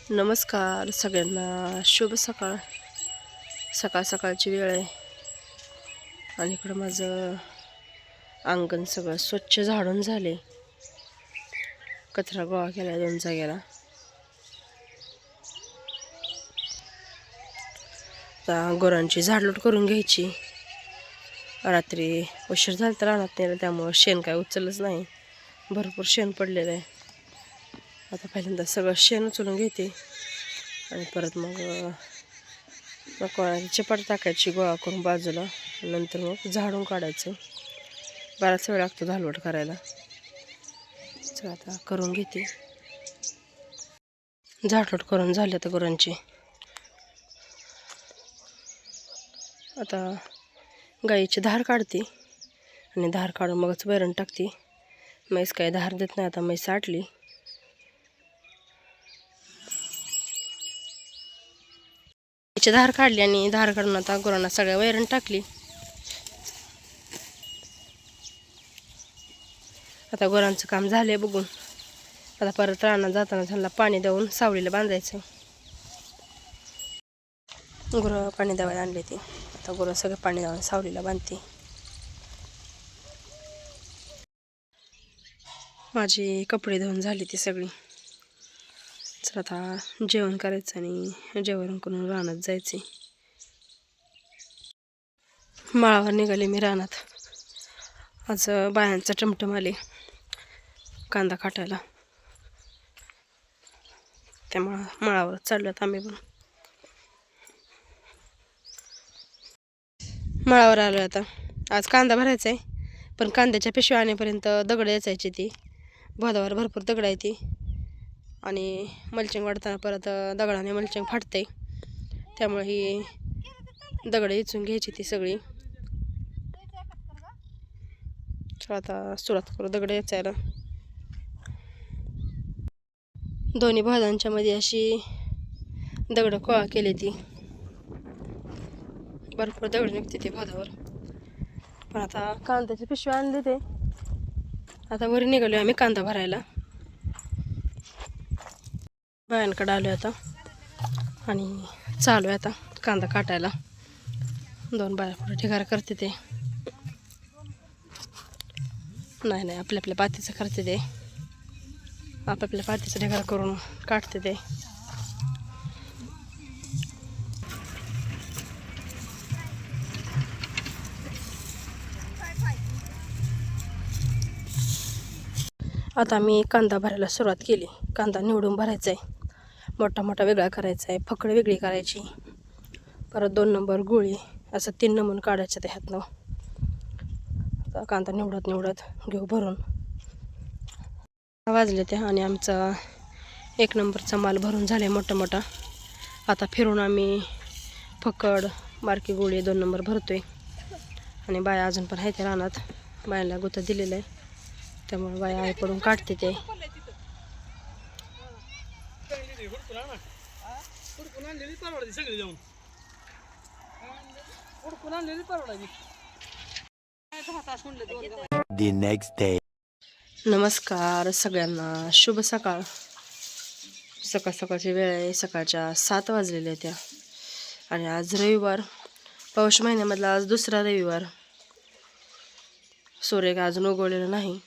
नमस्कार सगळ्यांना, शुभ सकाळ. सकाळची वेळ आहे आणि इकडं माझं अंगण सगळं स्वच्छ झाडून झाले. कचरा गोळा केला 2 जागेला. आता गुरांची झाडलोट करून घ्यायची. रात्री उशीर झाला तर रानात नेलं, त्यामुळं शेण काय उचललंच नाही. भरपूर शेण पडलेलं आहे. आता पहिल्यांदा सगळं शेण उचलून घेते आणि परत मग चिपाट टाकायची गोळा करून बाजूला. नंतर मग झाडून काढायचं. बराच वेळ लागतो झाडलोट करायला. चला आता करून घेते. झाडलोट करून झाले तर गुरांची. आता गाईची धार काढते आणि धार काढून मगच वैरण टाकते. म्हैस काय धार देत नाही. आता म्हैस आटली. गाईची धार काढली आणि धार काढून आता गुरांना सगळ्या वैरण टाकली. आता गुरांचं काम झालंय बघून. आता परत रानात जाताना त्यांना पाणी देऊन सावलीला बांधायचं. गुरं पाणी द्यायला आणले ते. आता गुरं सगळं पाणी देऊन सावलीला बांधते. माझी कपडे धुवून झाली ती सगळी. चला आता जेवण करायचं आणि जेवण करून रानात जायचे. माळावर निघाले मी रानात. आज बायांचा टमटम आले कांदा काटायला, त्यामुळं माळावर चाललोत आम्ही पण. माळावर आलो आता. आज कांदा भरायचा आहे, पण कांद्याच्या पिशव्या आणेपर्यंत दगड याचायची ती. भोदावर भरपूर दगड आहे ती, आणि मल्चिंग वाढताना परत दगडाने मल्चिंग फाटते, त्यामुळे ही दगड इचून घ्यायची ती सगळी. आता सुरुवात करू दगड याचायला. दोन्ही भादांच्या मध्ये अशी दगड कोळा केली ती. भरपूर दगड निघते ती भादावर. पण आता कांद्याची पिशवी आणली ते. आता वरी निघालो आम्ही कांदा भरायला. बायांकडे आलो आता आणि चालू आहे आता कांदा काटायला. 2 बाया पुढे ढिगारा करते ते. नाही आपल्या पातीचं करते ते. आपापल्या पातीचं ढिगारा करून काटते ते. आता मी कांदा भरायला सुरुवात केली. कांदा निवडून भरायचा आहे. मोठा मोठा वेगळा करायचा आहे. फकड वेगळी करायची. परत 2 नंबर गोळी, असं 3 नंबर काढायचं त्या ह्यातनं. आता कांदा निवडत घेऊ भरून. वाजले ते आणि आमचा 1 नंबरचा माल भरून झाला मोठा. आता फिरून आम्ही फकड, बारकी गोळी 2 नंबर भरतोय. आणि बाया अजून पण आहे ते रानात. बायांना गुतं दिलेलं आहे, त्यामुळे बाया आई पडून काढते ते. The next day. नमस्कार सगळ्यांना, शुभ सकाळ. सकाळची वेळ आहे. सकाळच्या 7 वाजलेल्या त्या. आणि आज रविवार, पौष महिन्यामधला आज 2रा रविवार. सूर्य काय अजून उगवलेला नाही.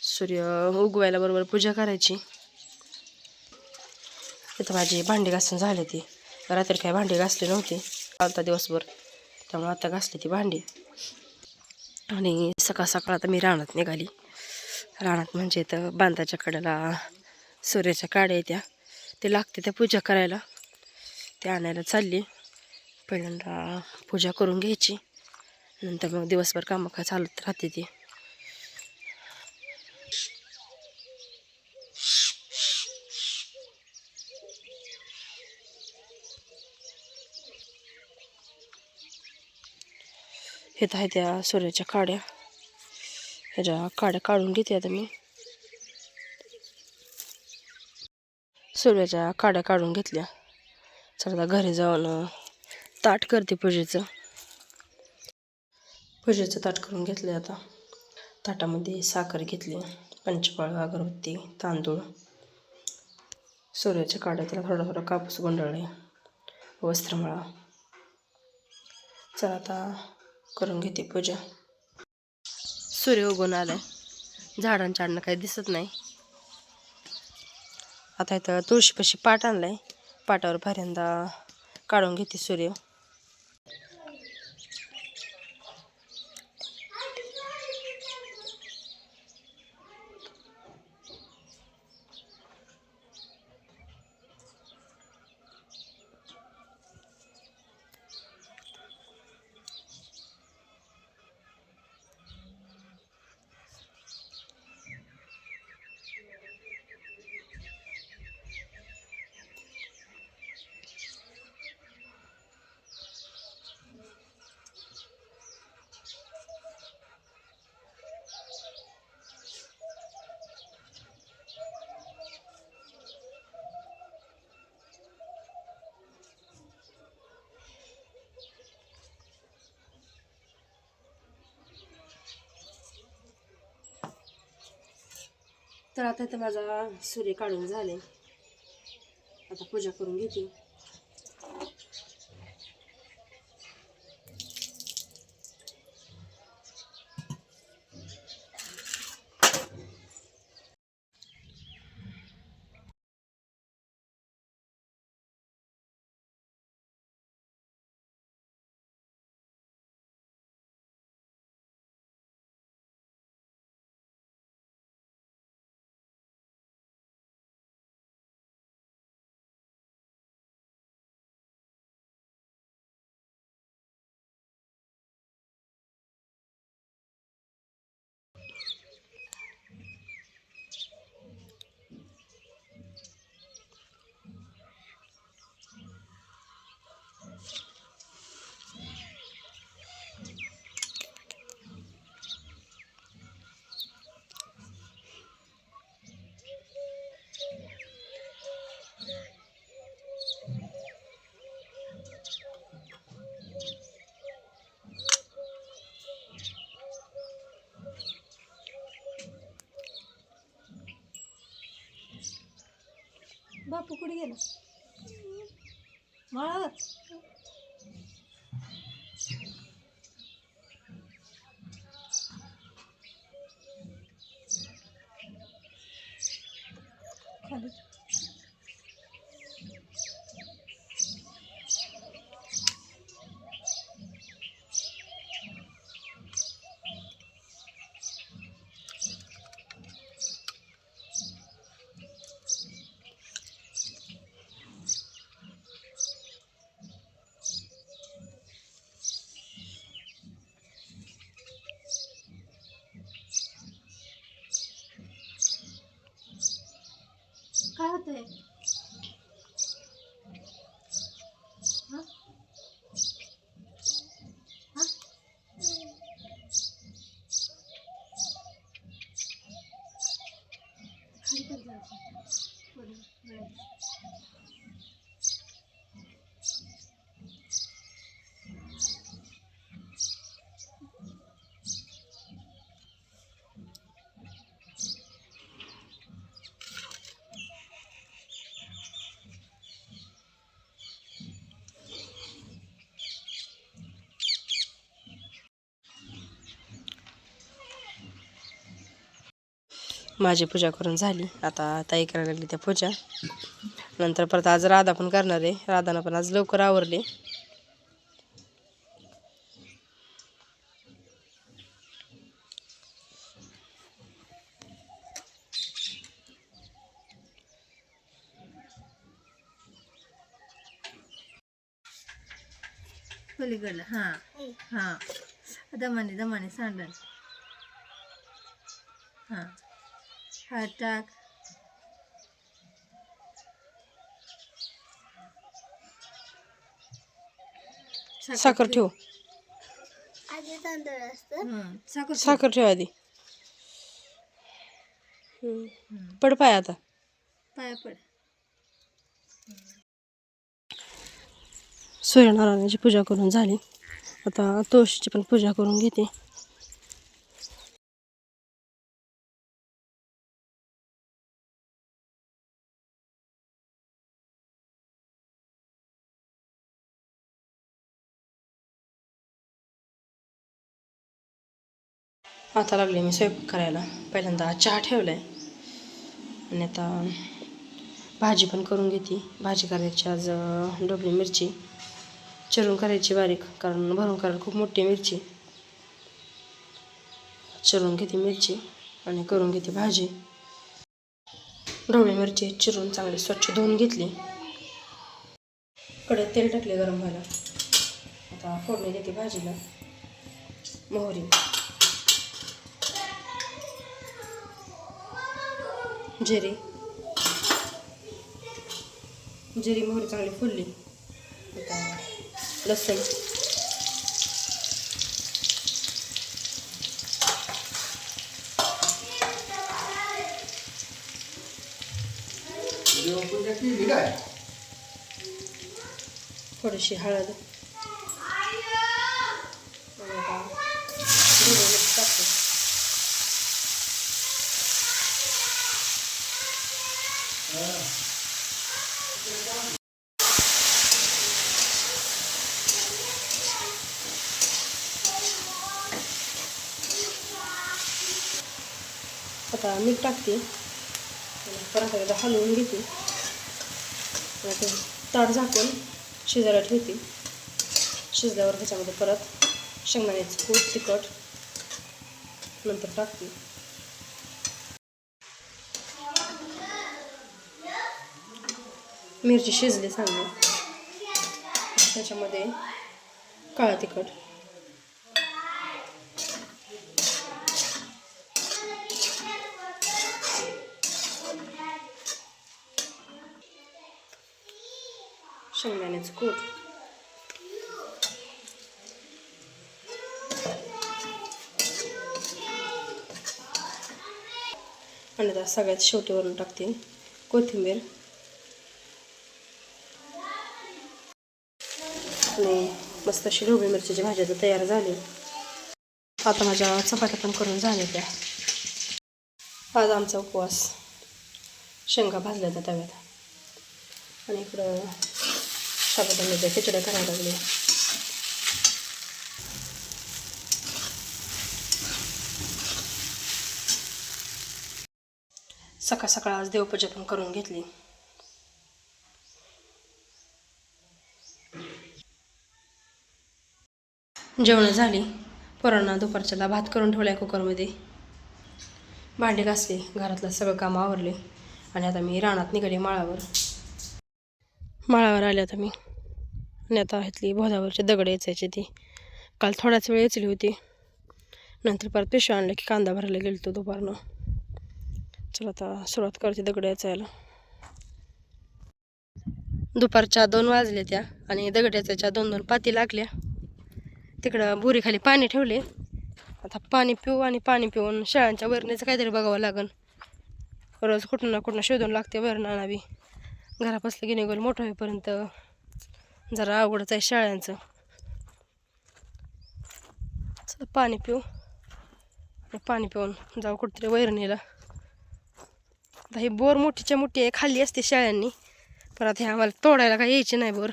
सूर्य उगवायला बरोबर पूजा करायची. इथं माझी भांडी घासून झाली ती. रात्री काय भांडी घासली नव्हती, आलता दिवसभर, त्यामुळे आता घासली ती भांडी. आणि सकाळ आता मी रानात निघाली. रानात म्हणजे तर बांधाच्या कडेला सूर्याच्या काड्या येत्या, ते लागते त्या पूजा करायला. ते आणायला चालली. पहिल्यांदा पूजा करून घ्यायची, नंतर मग दिवसभर कामं काय चालत राहते ती. हे तर आहे त्या सूर्याच्या काड्या. ह्याच्या काड्या काढून घेते आता मी. सूर्याच्या काड्या काढून घेतल्या. चला घरी जाऊन ताट करते पूजेचं. ताट करून घेतले. आता ताटामध्ये साखर घेतली, पंचफळ, अगरबत्ती, तांदूळ, सूर्याच्या काड्याला थोडा थोडा कापूस गुंडाळले, वस्त्रमाळा. चला आता करून घेते पूजा. सूर्य उगवून आलाय, झाडांच्या आडनं काही दिसत नाही. आता इथं तुळशीपाशी पाट आणलाय, पाटावर पहिल्यांदा काढून घेते सूर्य. तर आता इथं माझा सूर्य काढून झाले, आता पूजा करून घेते. बापू कुठे गेला? माळावर. खाली काय होतंय? हा? हा? खाली कर जायचं. पुढे, पुढे. माझी पूजा करून झाली, आता ताई करायला लागली त्या पूजा. नंतर परत आज राधा पण करणार आहे, राधानं पण आज लवकर आवरले. पलीकडलं हां हां, दमाने दमाने सांडल. हां, हात टाक. साखर ठेव. आधी तांदूळ असतं. साखर साखर ठेव आधी. पड पाय आता. पाय पड. सूर्यनारायणाची पूजा करून झाली, आता तुळशीची पण पूजा करून घेते. आता लागले मी स्वयंपाक करायला. पहिल्यांदा चहा ठेवला आहे आणि आता भाजी पण करून घेते. भाजी करायची आज ढोबळी मिरची चिरून करायची बारीक, कारण भरून करायला खूप मोठी मिरची. चिरून घेते मिरची आणि करून घेते भाजी. ढोबळी मिरची चिरून चांगली स्वच्छ धुवून घेतली. कढईत तेल टाकले गरम व्हायला. आता फोडणी देते भाजीला. मोहरी, जिरे, मोहरी चांगली फुलली. आता लसूण, थोडीशी हळद आणि आता ढोबळी मिरची टाकते. आता मीठ टाकते आणि परत एकदा हलवून घेते. आता ताट झाकून शिजायला ठेवते. शिजल्यावर त्याच्यामध्ये परत शेंगदाण्याचं कूट, तिखट नंतर टाकते. मिरची शिजली चांगली. त्याच्यामध्ये काळं तिखट, शेंगदाण्याचं कूट, आणि आता सगळ्यात शेवटी वरून टाकते कोथिंबीर. आणि मस्त अशी ढोबळी मिरचीची भाजी आता तयार झाली. आता माझ्या चपात्या पण करून झाल्या त्या. आज आमचा उपवास. शेंगा भाजल्या त्या तव्यात आणि इकडं साबुदाण्याच्या खिचड्या करायला लागले. सकाळ सकाळ आज देवपूजा पण करून घेतली. जेवण झाली. पोरांना दुपारच्याला भात करून ठेवला आहे कुकरमध्ये. भांडी घासली, घरातलं सगळं काम आवरले आणि आता मी रानात निघाले माळावर आले आता मी. आणि आता इथली भोधावरची दगड याचायची ती काल थोडाच वेळ येचली होती. नंतर परत पिशव्या आणलं की कांदा भरायला गेलो तो दुपारनं. चला आता सुरुवात करते दगड याचायला. दुपारच्या 2 वाजले त्या आणि दगड याचायच्या 2-2 पाती लागल्या. तिकडं बोरीखाली पाणी ठेवले. आता पाणी पिऊ आणि पाणी पिऊन शेळ्यांच्या वरणीचं काहीतरी बघावं लागेल. रोज कुठं ना कुठं शोधून लागते वरण आणावी. घरापासलं गिनी गोल मोठं होईपर्यंत जरा अवघडच आहे शेळ्यांचं. पाणी पिऊ, पाणी पिऊन जाऊ कुठतरी वैरणीला. आता ही बोर मोठीच्या मोठी आहे, खाल्ली असते शेळ्यांनी, पण आता ह्या आम्हाला तोडायला काही यायची नाही बोर.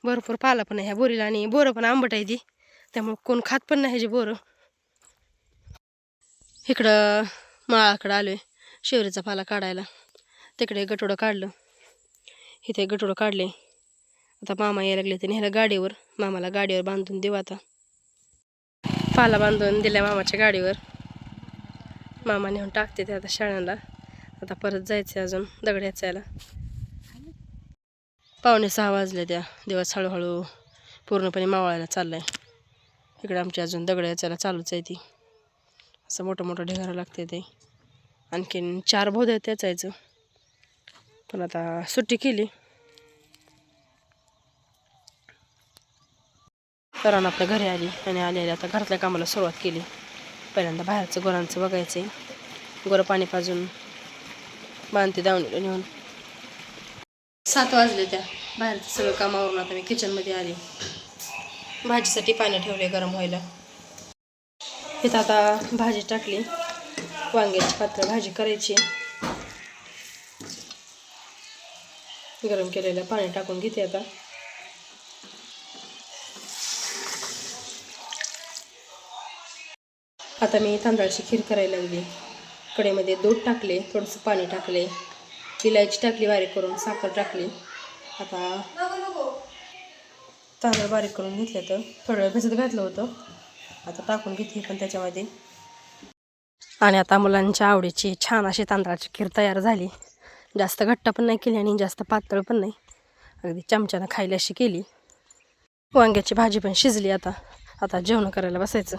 भरपूर पाला पण आहे ह्या बोरीला आणि बोरं पण आंबट आहे ती, त्यामुळे कोण खात पण नाही ह्याची बोरं. इकडं माळाकडं आलोय शेवरीचा पाला काढायला. तिकडे गटोडं काढलं, इथे गटोडं काढले. आता मामा यायला लागले ते ह्याला गाडीवर. मामाला गाडीवर बांधून देऊ. आता पाला बांधून दिल्या मामाच्या गाडीवर. मामा नेऊन टाकते ते आता शाळांना. आता परत जायचं अजून दगड याचायला. 5:45 वाजले त्या. दिवस हळूहळू पूर्णपणे मावळायला चाललाय. इकडे आमची अजून दगड याचायला चालूच आहे ती. असं मोठं मोठं ढिगारा लागते ते. आणखीन 4 भोद आहेत याचायचं, पण आता सुट्टी केली. तरान आपल्या घरी आली आणि आलेली आता घरातल्या कामाला सुरुवात केली. पहिल्यांदा बाहेरचं गुरांचं बघायचं आहे. गुरं पाणी पाजून बांधते दावणीला नेऊन. 7 वाजले त्या. बाहेरचं सगळं कामावरून आता मी किचनमध्ये आले. भाजीसाठी पाणी ठेवले गरम व्हायला. इथं आता भाजी टाकली. वांग्याची पातळ भाजी करायची. गरम केलेलं पाणी टाकून घेते आता. आता मी तांदळाची खीर करायला लागली. कढईमध्ये दूध टाकले, थोडंसं पाणी टाकले, इलायची टाकली बारीक करून, साखर टाकली. आता तांदूळ बारीक करून घेतले, तर थोडं वेळ भिजत घातलं होतं. आता टाकून घेतली पण त्याच्यामध्ये. आणि आता मुलांच्या आवडीची छान अशी तांदळाची खीर तयार झाली. जास्त घट्ट पण नाही केली आणि जास्त पातळ पण नाही, अगदी चमच्यानं खायला अशी केली. वांग्याची भाजी पण शिजली. आता जेवण करायला बसायचं.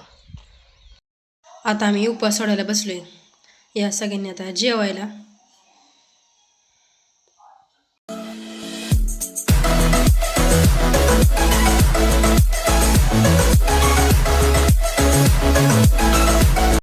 आता आम्ही उपवास सोडायला बसलोय. या सगळ्यांनी आता जेवायला.